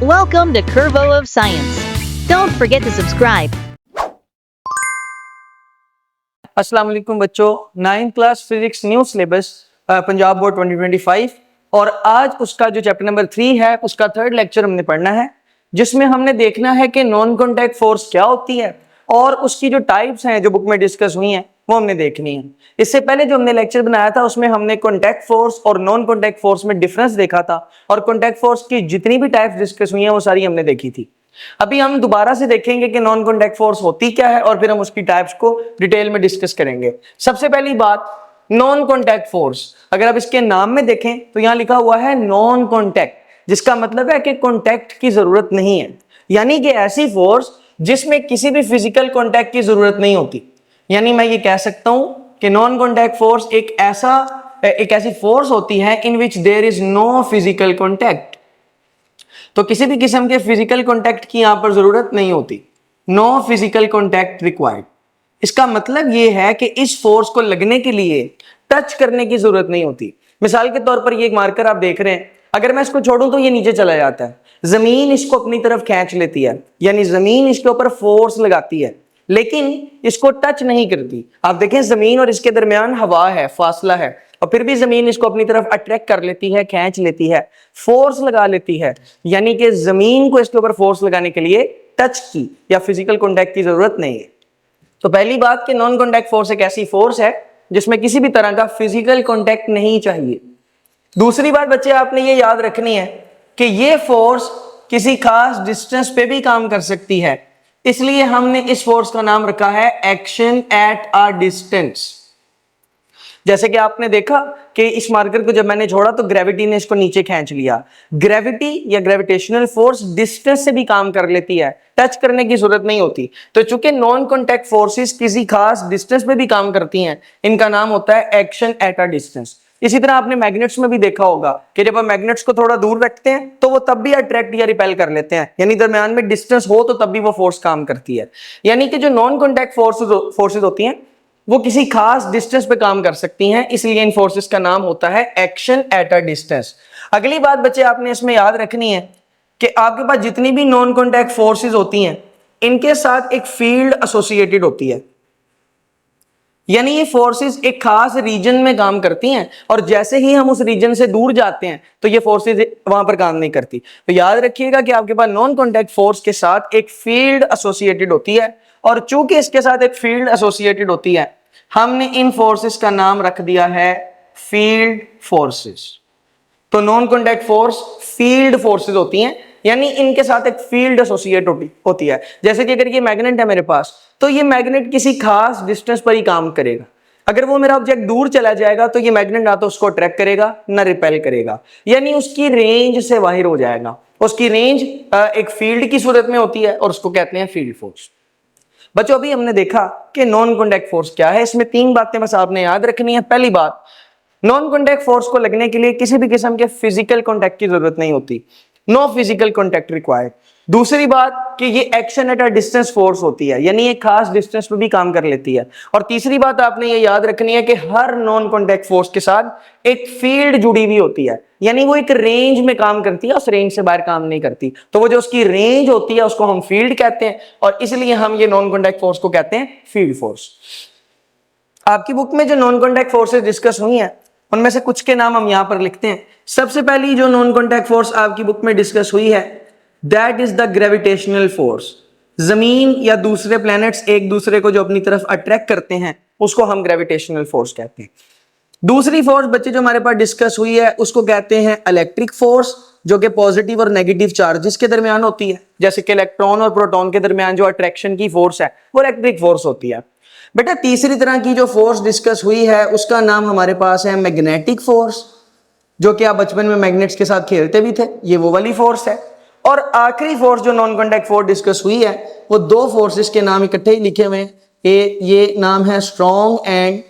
Welcome to Curvo of Science. Don't forget to subscribe. अस्सलाम वालेकुम बच्चों, 9th class physics new syllabus Punjab board 2025 और आज उसका जो चैप्टर नंबर 3 है उसका थर्ड लेक्चर हमने पढ़ना है, जिसमें हमने देखना है कि नॉन कॉन्टैक्ट फोर्स क्या होती है और उसकी जो टाइप्स हैं जो बुक में डिस्कस हुई हैं वो हमने देखनी है। इससे पहले जो हमने लेक्चर बनाया था उसमें हमने कॉन्टैक्ट फोर्स और नॉन कॉन्टैक्ट फोर्स में डिफरेंस देखा था और कॉन्टैक्ट फोर्स की जितनी भी टाइप्स डिस्कस हुई हैं वो सारी हमने देखी थी। अभी हम दोबारा से देखेंगे कि नॉन कॉन्टैक्ट फोर्स होती क्या है और फिर हम उसकी टाइप्स को डिटेल में डिस्कस करेंगे। सबसे पहली बात, नॉन कॉन्टैक्ट फोर्स, अगर आप इसके नाम में देखें तो यहां लिखा हुआ है नॉन कॉन्टैक्ट, जिसका मतलब है कि कॉन्टैक्ट की जरूरत नहीं है, यानी कि ऐसी फोर्स जिसमें किसी भी फिजिकल कॉन्टैक्ट की जरूरत नहीं होती। यानी मैं ये कह सकता हूं कि नॉन कॉन्टैक्ट फोर्स एक ऐसी फोर्स होती है in which there is no physical contact. तो किसी भी किस्म के फिजिकल कॉन्टैक्ट की यहां पर जरूरत नहीं होती, नो फिजिकल कॉन्टैक्ट रिक्वायर्ड। इसका मतलब यह है कि इस फोर्स को लगने के लिए टच करने की जरूरत नहीं होती। मिसाल के तौर पर ये एक मार्कर आप देख रहे हैं, अगर मैं इसको छोड़ूं तो ये नीचे चला जाता है, जमीन इसको अपनी तरफ खींच लेती है, यानी जमीन इसके ऊपर फोर्स लगाती है लेकिन इसको टच नहीं करती। आप देखें जमीन और इसके दरमियान हवा है, फासला है, और फिर भी जमीन इसको अपनी तरफ अट्रैक्ट कर लेती है, खींच लेती है, फोर्स लगा लेती है, यानी कि जमीन को इसके ऊपर फोर्स लगाने के लिए टच की या फिजिकल कॉन्टैक्ट की जरूरत नहीं है। तो पहली बात कि नॉन कॉन्टैक्ट फोर्स एक ऐसी फोर्स है जिसमें किसी भी तरह का फिजिकल कॉन्टैक्ट नहीं चाहिए। दूसरी बात बच्चे आपने ये याद रखनी है कि ये फोर्स किसी खास डिस्टेंस पे भी काम कर सकती है, इसलिए हमने इस फोर्स का नाम रखा है एक्शन एट अ डिस्टेंस। जैसे कि आपने देखा कि इस मार्कर को जब मैंने छोड़ा तो ग्रेविटी ने इसको नीचे खींच लिया। ग्रेविटी या ग्रेविटेशनल फोर्स डिस्टेंस से भी काम कर लेती है, टच करने की जरूरत नहीं होती। तो चूंकि नॉन कॉन्टैक्ट फोर्सेस किसी खास डिस्टेंस पे भी काम करती हैं, इनका नाम होता है एक्शन एट अ डिस्टेंस। इसी तरह आपने मैग्नेट्स में भी देखा होगा कि जब हम मैग्नेट्स को थोड़ा दूर रखते हैं तो वो तब भी अट्रैक्ट या रिपेल कर लेते हैं, यानी दरमियान में डिस्टेंस हो तो तब भी वो फोर्स काम करती है। यानी कि जो नॉन कॉन्टैक्ट फोर्सेस होती हैं वो किसी खास डिस्टेंस पे काम कर सकती हैं, इसलिए इन फोर्सेस का नाम होता है एक्शन एट अ डिस्टेंस। अगली बात बच्चे आपने इसमें याद रखनी है कि आपके पास जितनी भी नॉन कॉन्टैक्ट फोर्सेस होती हैं इनके साथ एक फील्ड एसोसिएटेड होती है, यानी ये फोर्सेस एक खास रीजन में काम करती हैं और जैसे ही हम उस रीजन से दूर जाते हैं तो ये फोर्सेस वहां पर काम नहीं करती। तो याद रखिएगा कि आपके पास नॉन कॉन्टैक्ट फोर्स के साथ एक फील्ड एसोसिएटेड होती है और चूंकि इसके साथ एक फील्ड एसोसिएटेड होती है हमने इन फोर्सेस का नाम रख दिया है फील्ड फोर्सेस। तो non contact force field forces होती हैं, यानी इनके साथ एक फील्ड एसोसिएट होती है। जैसे कि अगर ये मैग्नेट है मेरे पास तो ये मैग्नेट किसी खास डिस्टेंस पर ही काम करेगा। अगर वो मेरा ऑब्जेक्ट दूर चला जाएगा तो ये मैग्नेट ना तो उसको अट्रैक्ट करेगा ना रिपेल करेगा, यानी उसकी रेंज से बाहर हो जाएगा। उसकी रेंज एक फील्ड की सूरत में होती है और उसको कहते हैं फील्ड फोर्स। बच्चों अभी हमने देखा कि नॉन कॉन्टैक्ट फोर्स क्या है, इसमें 3 बातें बस आपने याद रखनी है। पहली बात, नॉन कॉन्टैक्ट फोर्स को लगने के लिए किसी भी किस्म के फिजिकल कॉन्टैक्ट की जरूरत नहीं होती, नो फिजिकल कॉन्टैक्ट रिक्वायर्ड। दूसरी बात कि ये action at a distance force होती है, यानी एक खास डिस्टेंस पे भी काम कर लेती है। और तीसरी बात आपने ये याद रखनी है कि हर नॉन कॉन्टैक्ट फोर्स के साथ एक फील्ड जुड़ी हुई होती है, यानी वो एक रेंज में काम करती है, उस रेंज से बाहर काम नहीं करती। तो वो जो उसकी रेंज होती है उसको हम फील्ड कहते हैं और इसलिए हम ये नॉन कॉन्टैक्ट फोर्स को कहते हैं फील्ड फोर्स। आपकी बुक में जो नॉन कॉन्टैक्ट फोर्सेस डिस्कस हुई हैं उनमें से कुछ के नाम हम यहां पर लिखते हैं। सबसे पहली जो नॉन कॉन्टैक्ट फोर्स आपकी बुक में डिस्कस हुई है that is the gravitational force. जमीन या दूसरे प्लैनेट्स एक दूसरे को जो अपनी तरफ अट्रैक्ट करते हैं उसको हम ग्रेविटेशनल फोर्स कहते हैं। दूसरी फोर्स बच्चे जो हमारे पास डिस्कस हुई है उसको कहते हैं इलेक्ट्रिक फोर्स, जो कि पॉजिटिव और नेगेटिव चार्जेस के दरमियान होती है। जैसे कि इलेक्ट्रॉन और प्रोटॉन के दरमियान जो अट्रैक्शन की फोर्स है वो इलेक्ट्रिक फोर्स होती है। बेटा तीसरी तरह की जो फोर्स डिस्कस हुई है उसका नाम हमारे पास है मैग्नेटिक फोर्स, जो कि आप बचपन में मैग्नेट्स के साथ खेलते भी थे, ये वो वाली फोर्स है। और आखिरी फोर्स जो नॉन कॉन्टैक्ट फोर्स डिस्कस हुई है वो 2 फोर्सेस के नाम इकट्ठे ही लिखे हुए हैं। ये नाम है स्ट्रॉन्ग एंड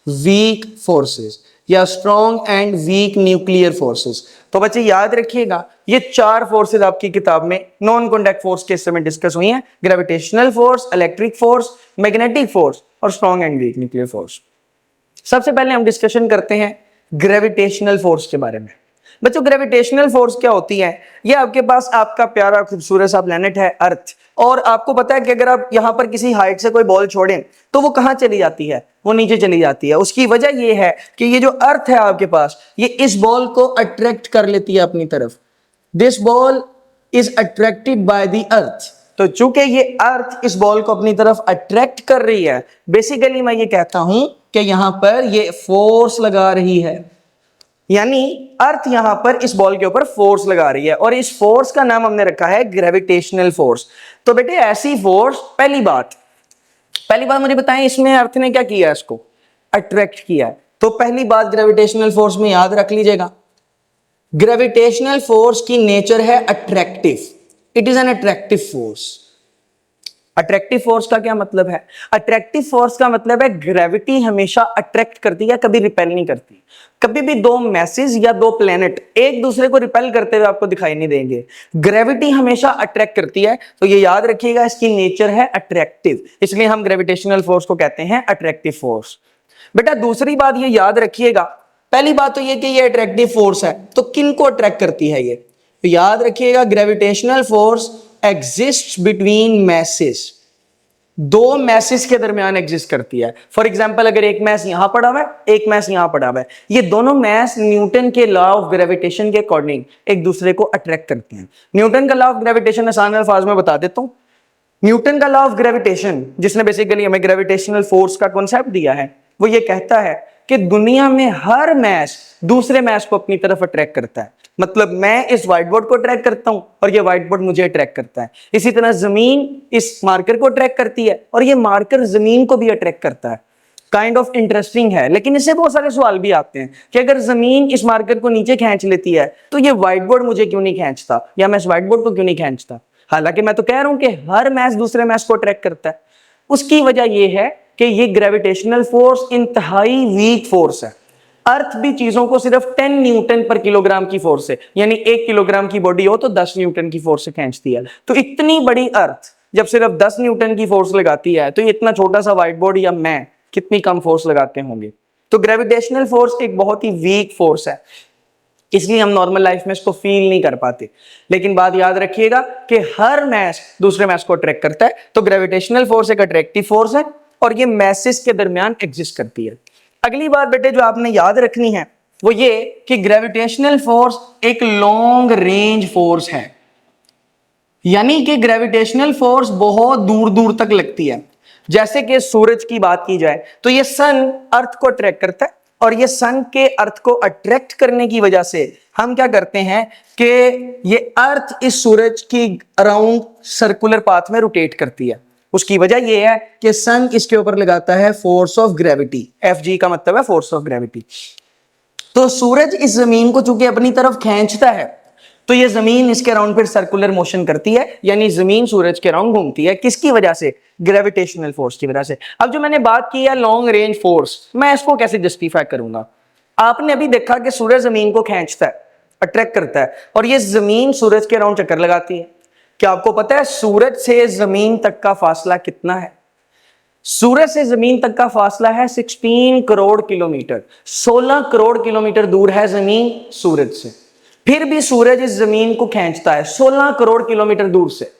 वीक फोर्सेस या strong and weak nuclear forces. तो बच्चे याद रखिएगा ये 4 फोर्सेस आपकी किताब में नॉन कॉन्टैक्ट फोर्स के समय डिस्कस हुई हैं, gravitational force, electric force, magnetic force और strong and weak nuclear force. सबसे पहले हम डिस्कशन करते हैं ग्रेविटेशनल फोर्स के बारे में। बच्चों ग्रेविटेशनल फोर्स क्या होती है? ये आपके पास आपका प्यारा खूबसूरत सा प्लेनेट है अर्थ, और आपको पता है कि अगर आप यहां पर किसी हाइट से कोई बॉल छोड़ें तो वो कहां चली जाती है? वो नीचे चली जाती है। उसकी वजह ये है कि ये जो अर्थ है आपके पास, ये इस बॉल को अट्रैक्ट कर लेती है अपनी तरफ। This ball is attracted by the earth. तो चूंकि ये अर्थ इस बॉल को अपनी तरफ अट्रैक्ट कर रही है, बेसिकली मैं ये कहता हूं कि यहां पर ये फोर्स लगा रही है, यानी अर्थ यहां पर इस बॉल के ऊपर फोर्स लगा रही है, और इस फोर्स का नाम हमने रखा है ग्रेविटेशनल फोर्स। तो बेटे ऐसी फोर्स, पहली बात मुझे बताएं, इसमें अर्थ ने क्या किया? इसको अट्रैक्ट किया है। तो पहली बात ग्रेविटेशनल फोर्स में याद रख लीजिएगा, ग्रेविटेशनल फोर्स की नेचर है attractive. It is an attractive force. Attractive force का क्या मतलब है? अट्रैक्टिव फोर्स का मतलब है ग्रेविटी हमेशा अट्रैक्ट करती है, कभी रिपेल नहीं करती। कभी भी दो मैसेज या दो प्लेनेट एक दूसरे को रिपेल करते हुए आपको दिखाई नहीं देंगे। ग्रेविटी हमेशा अट्रैक्ट करती है, तो ये याद रखिएगा, इसकी नेचर है अट्रैक्टिव, इसलिए हम ग्रेविटेशनल फोर्स को कहते हैं अट्रैक्टिव फोर्स। बेटा दूसरी बात ये याद रखिएगा, पहली बात तो ये कि ये अट्रैक्टिव फोर्स है, तो किन को अट्रैक्ट करती है ये? तो याद रखिएगा gravitational force exist between masses, दो मैसेस के दरमियान एग्जिस्ट करती है। फॉर एग्जांपल अगर एक मैस यहां पड़ा हुआ है, एक मैस यहां पड़ा हुआ है, ये दोनों मैस न्यूटन के लॉ ऑफ ग्रेविटेशन के अकॉर्डिंग एक दूसरे को अट्रैक्ट करते हैं। न्यूटन का लॉ ऑफ ग्रेविटेशन आसान अल्फाज में बता देता हूं। न्यूटन का लॉ ऑफ ग्रेविटेशन, जिसने बेसिकली हमें ग्रेविटेशनल फोर्स का कॉन्सेप्ट दिया है, वो ये कहता है कि दुनिया में हर मैस दूसरे मैस को अपनी तरफ अट्रैक्ट करता है। मतलब मैं इस व्हाइट बोर्ड को अट्रैक्ट करता हूं और ये व्हाइट बोर्ड मुझे अट्रैक्ट करता है। इसी तरह जमीन इस मार्कर को अट्रैक्ट करती है और ये मार्कर जमीन को भी अट्रैक्ट करता है। काइंड ऑफ इंटरेस्टिंग है, लेकिन इससे बहुत सारे सवाल भी आते हैं कि अगर जमीन इस मार्कर को नीचे खींच लेती है तो ये व्हाइट बोर्ड मुझे क्यों नहीं खींचता, या मैं इस व्हाइट बोर्ड को क्यों नहीं खींचता? हालांकि मैं तो कह रहा हूं कि हर मैस दूसरे मैस को अट्रैक्ट करता है। उसकी वजह यह है कि ये ग्रेविटेशनल फोर्स इंतहाई वीक फोर्स है। अर्थ भी चीजों को सिर्फ 10 न्यूटन पर किलोग्राम की फोर्स से, यानी 1 किलोग्राम की बॉडी हो तो 10 न्यूटन की फोर्स से खींचती है। तो इतनी बड़ी अर्थ जब सिर्फ 10 न्यूटन की फोर्स लगाती है, तो इतना छोटा सा व्हाइट बोर्ड या मैं कितनी कम फोर्स लगाते होंगे। तो ग्रेविटेशनल फोर्स एक बहुत ही वीक फोर्स है, इसलिए हम नॉर्मल लाइफ में इसको फील नहीं कर पाते। लेकिन बात याद रखिएगा कि हर मैस दूसरे मैस को अट्रैक्ट करता है। तो ग्रेविटेशनल फोर्स एक अट्रैक्टिव फोर्स है और ये मैसेस के दरमियान एग्जिस्ट करती है। अगली बात बेटे जो आपने याद रखनी है वो ये कि ग्रेविटेशनल फोर्स एक लॉन्ग रेंज फोर्स है, यानी कि ग्रेविटेशनल फोर्स बहुत दूर दूर तक लगती है। जैसे कि सूरज की बात की जाए तो ये सन अर्थ को अट्रैक्ट करता है, और ये सन के अर्थ को अट्रैक्ट करने की वजह से हम क्या करते हैं कि ये अर्थ इस सूरज की अराउंड सर्कुलर पाथ में रोटेट करती है। उसकी वजह यह है कि सन इसके ऊपर लगाता है फोर्स ऑफ ग्रेविटी। Fg का मतलब है फोर्स ऑफ ग्रेविटी। तो सूरज इस जमीन को चूंकि अपनी तरफ खींचता है, तो ये जमीन इसके अराउंड फिर सर्कुलर मोशन करती है, यानी जमीन सूरज के अराउंड घूमती है। किसकी वजह से? ग्रेविटेशनल फोर्स की वजह से। अब जो मैंने बात की है लॉन्ग रेंज फोर्स, मैं इसको कैसे जस्टिफाई करूंगा? आपने अभी देखा कि सूरज जमीन को खींचता है, अट्रैक्ट करता है, और ये जमीन सूरज के अराउंड चक्कर लगाती है। क्या आपको पता है सूरज से जमीन तक का फासला कितना है? सूरज से जमीन तक का फासला है 16 करोड़ किलोमीटर। 16 करोड़ किलोमीटर दूर है जमीन सूरज से, फिर भी सूरज इस जमीन को खींचता है 16 करोड़ किलोमीटर दूर से।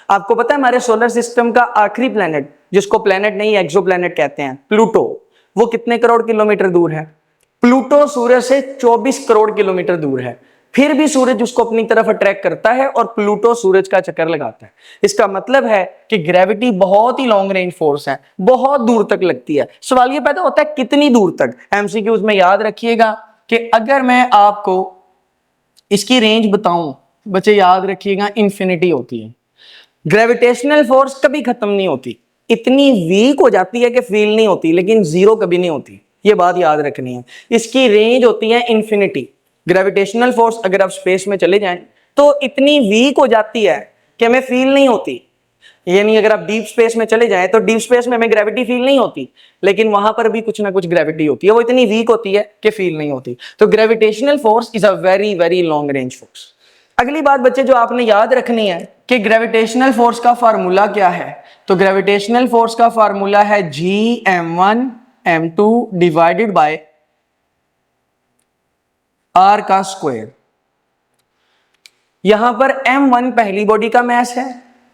आपको पता है हमारे सोलर सिस्टम का आखिरी प्लेनेट, जिसको प्लेनेट नहीं एक्सो प्लेनेट कहते हैं, प्लूटो, वो कितने करोड़ किलोमीटर दूर है? प्लूटो सूरज से 24 करोड़ किलोमीटर दूर है, फिर भी सूरज उसको अपनी तरफ अट्रैक्ट करता है और प्लूटो सूरज का चक्कर लगाता है। इसका मतलब है कि ग्रेविटी बहुत ही लॉन्ग रेंज फोर्स है, बहुत दूर तक लगती है। सवाल ये पैदा होता है कितनी दूर तक? एमसीक्यूज में याद रखिएगा कि अगर मैं आपको इसकी रेंज बताऊं, बच्चे याद रखिएगा इन्फिनिटी होती है। ग्रेविटेशनल फोर्स कभी खत्म नहीं होती, इतनी वीक हो जाती है कि फील नहीं होती, लेकिन जीरो कभी नहीं होती। ये बात याद रखनी है। इसकी रेंज होती है इन्फिनिटी। ग्रेविटेशनल फोर्स अगर आप स्पेस में चले जाएं तो इतनी वीक हो जाती है कि हमें फील नहीं होती। यानी अगर आप डीप स्पेस में चले जाएं तो डीप स्पेस में हमें ग्रेविटी फील नहीं होती, लेकिन वहां पर भी कुछ ना कुछ ग्रेविटी होती है, वो इतनी वीक होती है कि फील नहीं होती। तो gravitational force is a very very long range force. अगली बात बच्चे जो आपने याद रखनी है कि ग्रेविटेशनल फोर्स का फार्मूला क्या है। तो ग्रेविटेशनल फोर्स का फार्मूला है Gm1m2 डिवाइडेड बाय r का स्क्वायर। यहां पर m1 पहली बॉडी का मास है,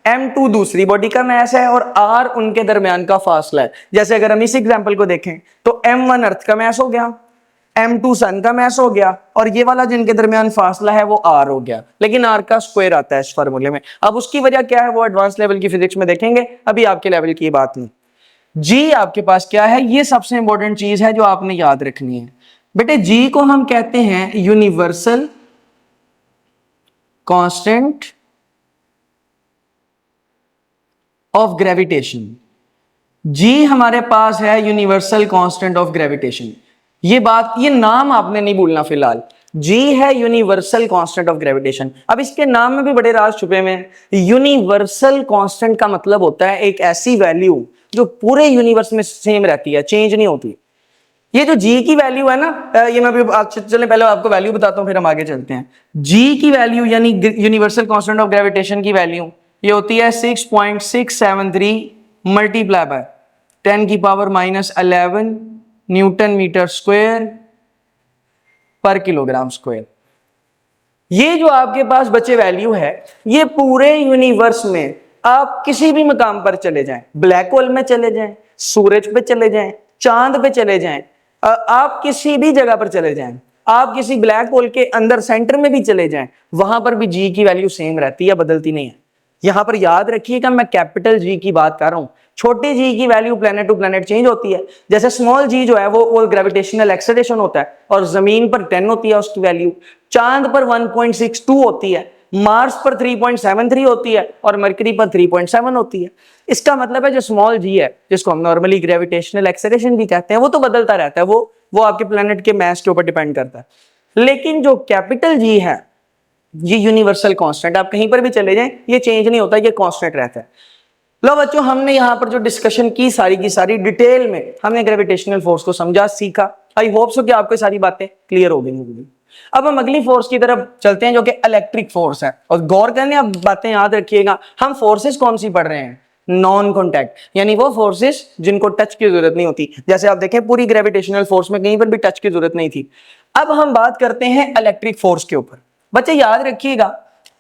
m2 दूसरी बॉडी का मास है और r उनके दरमियान का फासला है। जैसे अगर हम इस एग्जांपल को देखें तो m1 अर्थ का मास हो गया, m2 सन का मास हो गया और ये वाला जिनके दरमियान फासला है वो r हो गया, लेकिन r का स्क्वायर आता है इस फार्मूले में। अब उसकी वजह क्या है वो एडवांस लेवल की फिजिक्स में देखेंगे, अभी आपके लेवल की बात नहीं। g आपके पास क्या है, ये सबसे इंपॉर्टेंट चीज है जो आपने याद रखनी है बेटे। g को हम कहते हैं universal constant of gravitation. g हमारे पास है यूनिवर्सल कांस्टेंट ऑफ ग्रेविटेशन। ये नाम आपने नहीं भूलना फिलहाल। g है यूनिवर्सल कांस्टेंट ऑफ ग्रेविटेशन। अब इसके नाम में भी बड़े राज छुपे हुए हैं। यूनिवर्सल कांस्टेंट का मतलब होता है एक ऐसी वैल्यू जो पूरे यूनिवर्स में सेम रहती है, चेंज नहीं होती। ये जो g की वैल्यू है ना, ये मैं अभी चले पहले आपको वैल्यू बताता हूं फिर हम आगे चलते हैं। g की वैल्यू यानी यूनिवर्सल कांस्टेंट ऑफ ग्रेविटेशन की वैल्यू ये होती है 6.673 मल्टीप्लाई बाय 10 की पावर -11 न्यूटन मीटर स्क्वायर पर किलोग्राम स्क्वायर। ये जो आपके पास बचे वैल्यू है, ये पूरे यूनिवर्स में आप किसी भी मकाम पर चले जाएं, ब्लैक होल में चले जाएं, सूरज पे चले जाएं, चांद पे चले जाएं, आप किसी भी जगह पर चले जाएं, आप किसी ब्लैक होल के अंदर सेंटर में भी चले जाएं, वहां पर भी जी की वैल्यू सेम रहती है, बदलती नहीं है। यहां पर याद रखिएगा मैं कैपिटल जी की बात कर रहा हूं। छोटे जी की value planet to planet change होती है। जैसे स्मॉल जी जो है वो ग्रेविटेशनल एक्सेलरेशन होता है और जमीन पर 10 होती है उसकी वैल्यू, चांद पर 1.62 होती है, मार्स पर 3.73 होती है और मरकरी पर 3.7 होती है। इसका मतलब है जो स्मॉल जी है, जिसको हम नॉर्मली ग्रेविटेशनल एक्सेलरेशन भी कहते हैं, वो तो बदलता रहता है, वो आपके प्लेनेट के मास के ऊपर डिपेंड करता है। लेकिन जो कैपिटल जी है ये यूनिवर्सल कांस्टेंट, आप कहीं पर भी चले जाएं ये चेंज नहीं होता, ये कांस्टेंट रहता है। लो बच्चों, हमने यहां पर जो डिस्कशन की सारी डिटेल में हमने ग्रेविटेशनल फोर्स को समझा, सीखा। आई होप सो कि आपको सारी बातें क्लियर हो गई होंगी। अब हम अगली फोर्स की तरफ चलते हैं जो कि इलेक्ट्रिक फोर्स है। और गौर करने आप बातें याद रखिएगा, हम फोर्सेस कौन सी पढ़ रहे हैं? नॉन कॉन्टैक्ट, यानी वो फोर्सेस जिनको टच की जरूरत नहीं होती। जैसे आप देखें पूरी ग्रेविटेशनल फोर्स में कहीं पर भी टच की जरूरत नहीं थी। अब हम बात करते हैं इलेक्ट्रिक फोर्स के ऊपर। बच्चे याद रखिएगा,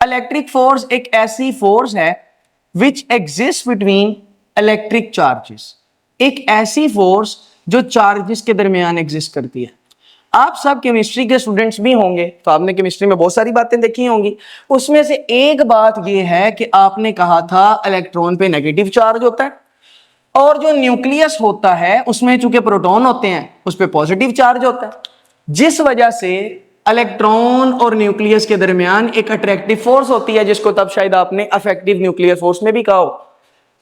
इलेक्ट्रिक फोर्स एक ऐसी फोर्स है which exist between electric charges, एक ऐसी फोर्स जो चार्जेस के दरमियान एग्जिस्ट करती है। आप सब केमिस्ट्री के स्टूडेंट्स भी होंगे तो आपने केमिस्ट्री में बहुत सारी बातें देखी होंगी। उसमें से एक बात यह है कि आपने कहा था इलेक्ट्रॉन पे नेगेटिव चार्ज होता है और जो न्यूक्लियस होता है उसमें चूंकि प्रोटॉन होते हैं उस पर पॉजिटिव चार्ज होता है, जिस वजह से इलेक्ट्रॉन और न्यूक्लियस के दरमियान एक अट्रैक्टिव फोर्स होती है, जिसको तब शायद आपने अफेक्टिव न्यूक्लियर फोर्स में भी कहा हो।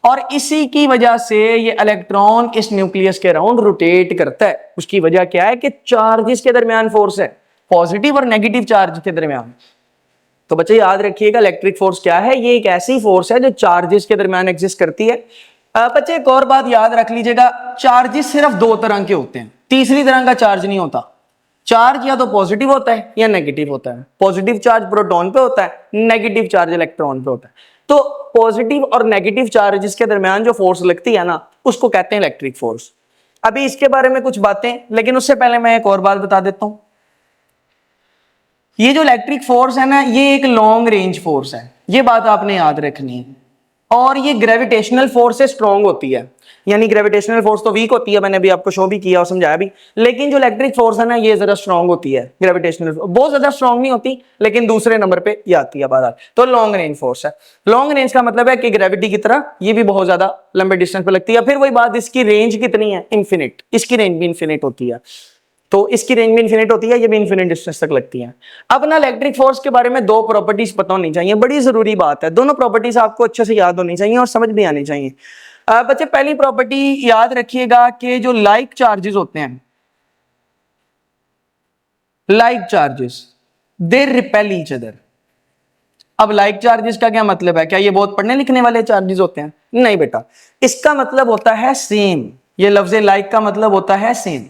और इसी की वजह से ये इलेक्ट्रॉन इस न्यूक्लियस के अराउंड रोटेट करता है। उसकी वजह क्या है कि चार्जेस के दरमियान फोर्स है, पॉजिटिव और नेगेटिव चार्ज के दरमियान। तो बच्चे याद रखिएगा इलेक्ट्रिक फोर्स क्या है, ये एक ऐसी फोर्स है जो चार्जेस के दरमियान एग्जिस्ट करती है। बच्चे एक और बात याद रख लीजिएगा, चार्जेस सिर्फ दो तरह के होते हैं, तीसरी तरह का चार्ज नहीं होता। चार्ज या तो पॉजिटिव होता है या नेगेटिव होता है। पॉजिटिव चार्ज प्रोटॉन पे होता है, नेगेटिव चार्ज इलेक्ट्रॉन पे होता है। तो पॉजिटिव और नेगेटिव चार्जेस के दरमियान जो फोर्स लगती है ना, उसको कहते हैं इलेक्ट्रिक फोर्स। अभी इसके बारे में कुछ बातें, लेकिन उससे पहले मैं एक और बात बता देता हूं। ये जो इलेक्ट्रिक फोर्स है ना, ये एक लॉन्ग रेंज फोर्स है, ये बात आपने याद रखनी है। और ये ग्रेविटेशनल फोर्स से स्ट्रॉन्ग होती है, यानी ग्रेविटेशनल फोर्स तो वीक होती है, मैंने अभी आपको शो भी किया और समझाया भी। लेकिन जो इलेक्ट्रिक फोर्स है ना, ये जरा स्ट्रॉन्ग होती है। ग्रेविटेशनल बहुत ज्यादा स्ट्रॉन्ग नहीं होती, लेकिन दूसरे नंबर पे ये आती है बात। तो लॉन्ग रेंज फोर्स है। लॉन्ग रेंज का मतलब है कि ग्रेविटी की तरह ये भी बहुत ज्यादा लंबे डिस्टेंस पे लगती है। फिर वही बात, इसकी रेंज कितनी है? इन्फिनिट। इसकी रेंज भी इन्फिनिट होती है, तो इसकी रेंज भी इन्फिनिट होती है, ये भी इन्फिनिट डिस्टेंस तक लगती है। अब ना इलेक्ट्रिक फोर्स के बारे में दो प्रॉपर्टीज पता होनी चाहिए, बड़ी जरूरी बात है। दोनों प्रॉपर्टीज आपको अच्छे से याद होनी चाहिए और समझ भी आनी चाहिए। बच्चे पहली प्रॉपर्टी याद रखिएगा कि जो लाइक चार्जेस होते हैं, like charges they repel each other. अब लाइक चार्जेस का क्या मतलब है? क्या ये बहुत पढ़ने लिखने वाले चार्जेस होते हैं? नहीं बेटा, इसका मतलब होता है सेम। ये लफ्ज लाइक का मतलब होता है सेम।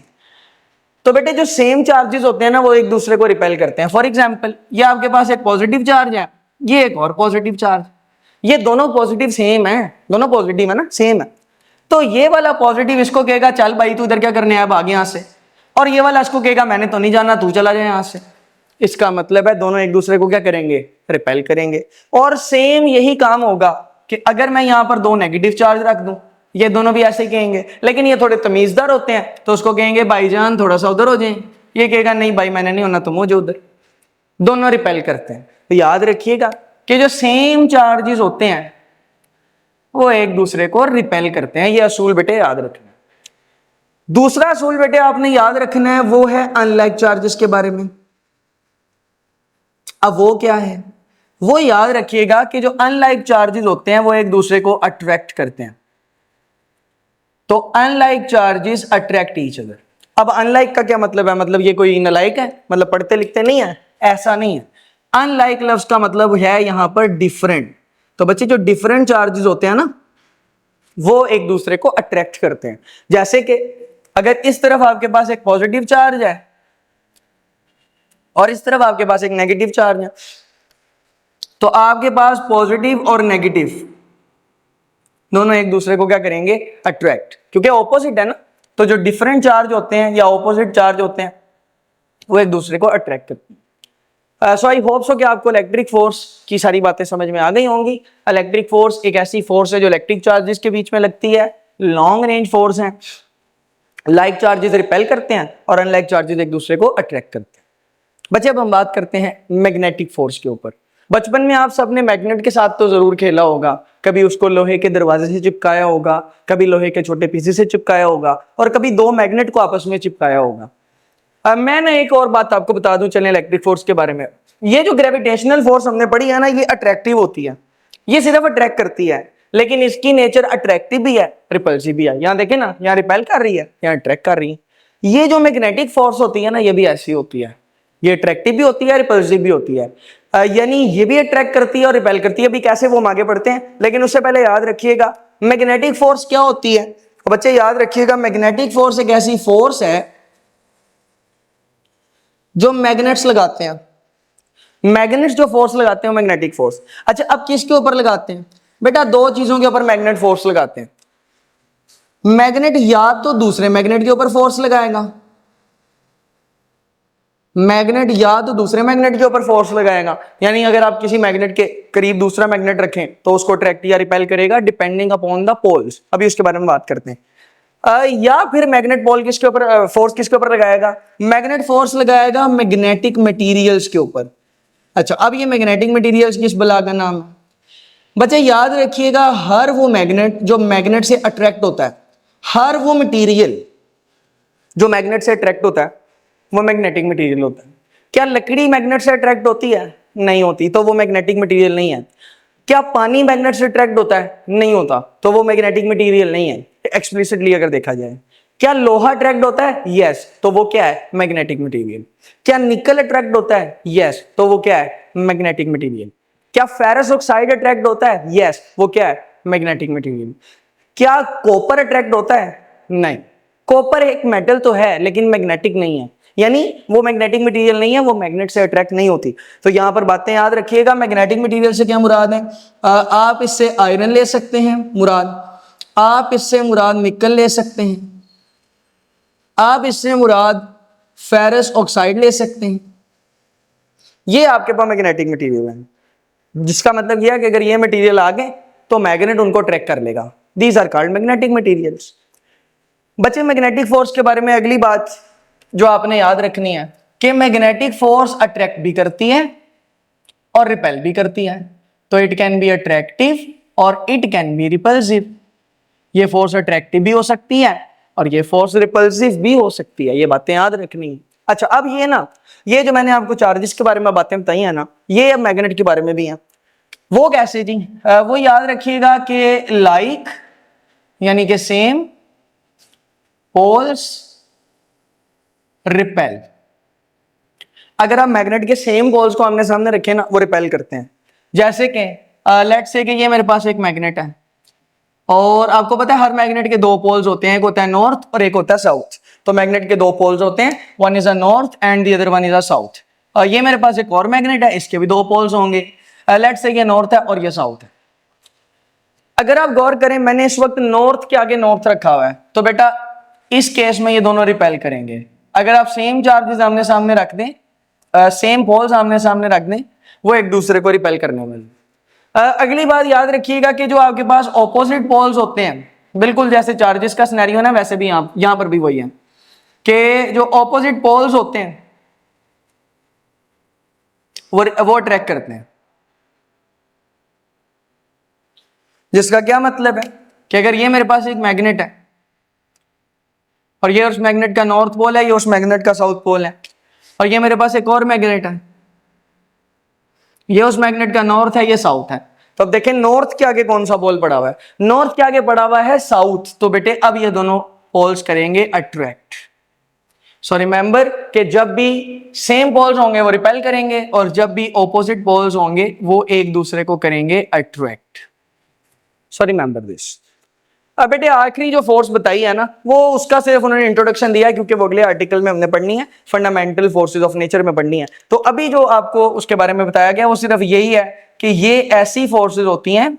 तो बेटे जो सेम चार्जेस होते हैं ना, वो एक दूसरे को रिपेल करते हैं। फॉर एग्जाम्पल, ये आपके पास एक पॉजिटिव चार्ज है, ये एक और पॉजिटिव चार्ज, ये दोनों पॉजिटिव सेम है, दोनों पॉजिटिव है ना, सेम है। तो ये वाला पॉजिटिव इसको कहेगा चल भाई तू इधर क्या करने आया, भाग यहां से। और ये वाला इसको कहेगा मैंने तो नहीं जाना, तू चला जाए यहां से। इसका मतलब है दोनों एक दूसरे को क्या करेंगे, रिपेल करेंगे। और सेम यही काम होगा कि अगर मैं यहां पर दो नेगेटिव चार्ज रख दूं, ये दोनों भी ऐसे ही कहेंगे, लेकिन ये थोड़े तमीजदार होते हैं तो उसको कहेंगे भाईजान थोड़ा सा उधर हो जाए, ये कहेगा नहीं भाई मैंने नहीं होना, तुम हो जाओ उधर। दोनों रिपेल करते हैं। तो याद रखिएगा कि जो सेम चार्जेस होते हैं वो एक दूसरे को रिपेल करते हैं। ये असूल बेटे याद रखना। दूसरा असूल बेटे आपने याद रखना है वो है अनलाइक चार्जेस के बारे में। अब वो क्या है, वो याद रखिएगा कि जो अनलाइक चार्जेस होते हैं वो एक दूसरे को अट्रैक्ट करते हैं। तो unlike charges attract each other. अब अनलाइक का क्या मतलब है, मतलब ये कोई नालायक है, मतलब पढ़ते लिखते नहीं है, ऐसा नहीं है। अनलाइक लफ्ज का मतलब है यहां पर डिफरेंट। तो बच्चे जो डिफरेंट चार्जेस होते हैं ना वो एक दूसरे को अट्रैक्ट करते हैं। जैसे कि अगर इस तरफ आपके पास एक पॉजिटिव चार्ज है और इस तरफ आपके पास एक नेगेटिव चार्ज है, तो आपके पास पॉजिटिव और नेगेटिव दोनों एक दूसरे को क्या करेंगे, अट्रैक्ट, क्योंकि ऑपोजिट है ना। तो जो डिफरेंट चार्ज होते हैं या ऑपोजिट चार्ज होते हैं वो एक दूसरे को अट्रैक्ट करते हैं। सो आई होप सो कि आपको इलेक्ट्रिक फोर्स की सारी बातें समझ में आ गई होंगी। इलेक्ट्रिक फोर्स एक ऐसी फोर्स है जो इलेक्ट्रिक चार्जेस के बीच में लगती है, लॉन्ग रेंज फोर्स है। लाइक चार्जेस रिपेल करते हैं और अनलाइक चार्जेस एक दूसरे को अट्रैक्ट करते हैं। बच्चे अब हम बात करते हैं मैग्नेटिक फोर्स के ऊपर। बचपन में आप सबने मैग्नेट के साथ तो जरूर खेला होगा, कभी उसको लोहे के दरवाजे से चिपकाया होगा, कभी लोहे के छोटे पीसे से चिपकाया होगा, और कभी दो मैग्नेट को आपस में चिपकाया होगा। अब मैं ना एक और बात आपको बता दूं चलें इलेक्ट्रिक फोर्स के बारे में। ये जो ग्रेविटेशनल फोर्स हमने पढ़ी है ना, ये अट्रैक्टिव होती है, ये सिर्फ अट्रैक्ट करती है, लेकिन इसकी नेचर अट्रैक्टिव भी है, रिपल्सिव भी है। यहाँ देखे ना, यहाँ रिपेल कर रही है, यहाँ अट्रैक्ट कर रही है। ये जो मैग्नेटिक फोर्स होती है ना, ये भी ऐसी होती है, ये अट्रैक्टिव भी होती है, रिपल्सिव भी होती है। यानी ये भी अट्रैक्ट करती है और रिपेल करती है। अभी कैसे वो हम आगे बढ़ते हैं, लेकिन उससे पहले याद रखिएगा मैग्नेटिक फोर्स क्या होती है। तो बच्चे याद रखिएगा मैग्नेटिक फोर्स एक ऐसी फोर्स है जो मैग्नेट्स लगाते हैं। मैग्नेट्स जो फोर्स लगाते हैं मैग्नेटिक फोर्स। अच्छा, अब किसके ऊपर लगाते हैं बेटा, दो चीजों के ऊपर मैग्नेट फोर्स लगाते हैं। मैग्नेट या तो दूसरे मैग्नेट के ऊपर फोर्स लगाएगा, मैग्नेट या तो दूसरे मैग्नेट के ऊपर फोर्स लगाएगा। यानी अगर आप किसी मैग्नेट के करीब दूसरा मैग्नेट रखें तो उसको अट्रैक्ट या रिपेल करेगा डिपेंडिंग अपॉन द पोल्स। अभी उसके बारे में बात करते हैं। या फिर मैग्नेट पोल किसके ऊपर फोर्स किसके ऊपर लगाएगा, मैग्नेट फोर्स लगाएगा मैग्नेटिक मटेरियल्स के ऊपर। अच्छा, अब ये मैग्नेटिक मटेरियल्स किस बला का नाम है बच्चे, याद रखिएगा हर वो मैग्नेट जो मैग्नेट से अट्रैक्ट होता है, हर वो मटेरियल जो मैग्नेट से अट्रैक्ट होता है वो मैग्नेटिक मटेरियल होता है। क्या लकड़ी मैग्नेट से अट्रैक्ट होती है, नहीं होती, तो वो मैग्नेटिक मटेरियल नहीं है। क्या पानी मैग्नेट से अट्रैक्ट होता है, नहीं होता, तो वो मैग्नेटिक मटेरियल नहीं है एक्सप्लिसिटली अगर देखा जाए। क्या लोहा अट्रैक्ट होता है, यस, तो वो क्या है, मैग्नेटिक मटेरियल। क्या निकल अट्रैक्ट होता है, यस, तो वो क्या है, मैग्नेटिक मटेरियल। क्या फेरस ऑक्साइड अट्रैक्ट होता है, यस, वो क्या है, मैग्नेटिक मटेरियल। क्या कॉपर अट्रैक्ट होता है, नहीं, कॉपर एक मेटल तो है लेकिन मैग्नेटिक नहीं है, यानी वो मैग्नेटिक मटेरियल नहीं है, वो मैग्नेट से अट्रैक्ट नहीं होती। तो यहां पर बातें याद रखिएगा। मैग्नेटिक मटेरियल से क्या मुराद है, आप इससे आयरन ले सकते हैं मुराद, आप इससे मुराद निकल ले सकते हैं, आप इससे मुराद फेरस ऑक्साइड ले सकते हैं। ये आपके पास मैग्नेटिक मटेरियल है, जिसका मतलब यह है कि अगर ये मटेरियल आ गए तो मैग्नेट उनको ट्रैक कर लेगा। These are called magnetic materials. बच्चे मैग्नेटिक फोर्स के बारे में अगली बात जो आपने याद रखनी है कि मैग्नेटिक फोर्स अट्रैक्ट भी करती है और रिपेल भी करती है। तो इट कैन बी अट्रैक्टिव और इट कैन बी रिपल्सिव। ये फोर्स अट्रैक्टिव भी हो सकती है और ये फोर्स रिपल्सिव भी हो सकती है, ये बातें याद रखनी है। अच्छा, अब ये ना, ये जो मैंने आपको चार्जेस के बारे में बातें बताई है ना, ये अब मैग्नेट के बारे में भी है। वो कैसे जी, वो याद रखिएगा कि लाइक यानी कि सेम, पोल्स रिपेल। अगर आप मैग्नेट के सेम पोल्स को आमने सामने रखें ना, वो रिपेल करते हैं। जैसे कि लेट्स से कि ये मेरे पास एक मैग्नेट है और आपको पता है हर मैग्नेट के दो पोल्स होते हैं, एक होता है नॉर्थ और एक होता है साउथ। तो मैग्नेट के दो पोल्स होते हैं, one is a north and the other one is a south. ये मेरे पास एक और मैग्नेट है, इसके भी दो पोल्स होंगे। लेट्स से ये नॉर्थ है और ये साउथ है। अगर आप गौर करें, मैंने इस वक्त नॉर्थ के आगे नॉर्थ रखा हुआ है, तो बेटा इस केस में ये दोनों रिपेल करेंगे। अगर आप सेम चार्जेस आमने सामने रख दें सेम पोल्स आमने सामने रख दें, वो एक दूसरे को रिपेल करने वाले। अगली बात याद रखिएगा कि जो आपके पास ऑपोजिट पोल्स होते हैं, बिल्कुल जैसे चार्जेस का सिनेरियो ना, वैसे भी यहां पर भी वही है कि जो ऑपोजिट पोल्स होते हैं वो अट्रैक्ट करते हैं। जिसका क्या मतलब है कि अगर ये मेरे पास एक मैग्नेट है और ये उस मैग्नेट का नॉर्थ पोल है, ये उस मैग्नेट का साउथ पोल है, और ये मेरे पास एक और मैग्नेट है, ये उस मैग्नेट का नॉर्थ है, ये साउथ है, तो अब देखें नॉर्थ के आगे कौन सा पोल पड़ा हुआ है, नॉर्थ के आगे पड़ा हुआ है साउथ, तो बेटे अब ये दोनों पोल्स करेंगे अट्रैक्ट। सो रिमेंबर कि जब भी सेम पोल्स होंगे वो रिपेल करेंगे, और जब भी ऑपोजिट पोल्स होंगे वो एक दूसरे को करेंगे अट्रैक्ट। So remember this. अब बेटे आखिरी जो फोर्स बताई है ना, वो उसका सिर्फ उन्होंने इंट्रोडक्शन दिया है, क्योंकि वो अगले आर्टिकल में हमने पढ़नी है, फंडामेंटल फोर्सेस ऑफ नेचर में पढ़नी है। तो अभी जो आपको उसके बारे में बताया गया वो सिर्फ यही है कि ये ऐसी फोर्सेस होती हैं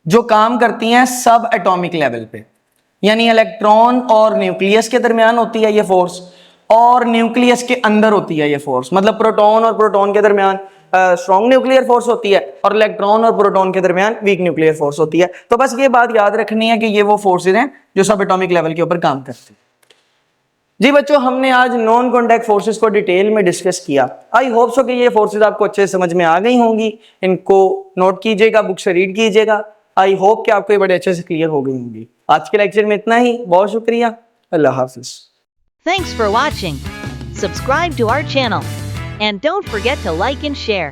जो काम करती हैं सब एटॉमिक लेवल पे, यानी इलेक्ट्रॉन और न्यूक्लियस के दरमियान होती है ये फोर्स, और न्यूक्लियस के अंदर होती है ये फोर्स, मतलब प्रोटॉन और प्रोटॉन के दरमियान स्ट्रॉन्ग न्यूक्लियर फोर्स होती है, और इलेक्ट्रॉन और प्रोटॉन के दरमियान वीक न्यूक्लियर फोर्स होती है। तो बस ये बात याद रखनी है कि ये वो फोर्सेज हैं जो सब एटॉमिक लेवल के ऊपर काम करती हैं। जी बच्चों, हमने आज नॉन कॉन्टैक्ट फोर्सेस को डिटेल में डिस्कस किया। आई होप सो कि ये फोर्सेज आपको अच्छे से समझ में आ गई होंगी। इनको नोट कीजिएगा, बुक से रीड कीजिएगा। आई होप कि आपको ये बड़े अच्छे से क्लियर हो गई होंगी। आज के लेक्चर में इतना ही, बहुत शुक्रिया, अल्लाह हाफिज। Thanks for watching. Subscribe to our channel. And don't forget to like and share.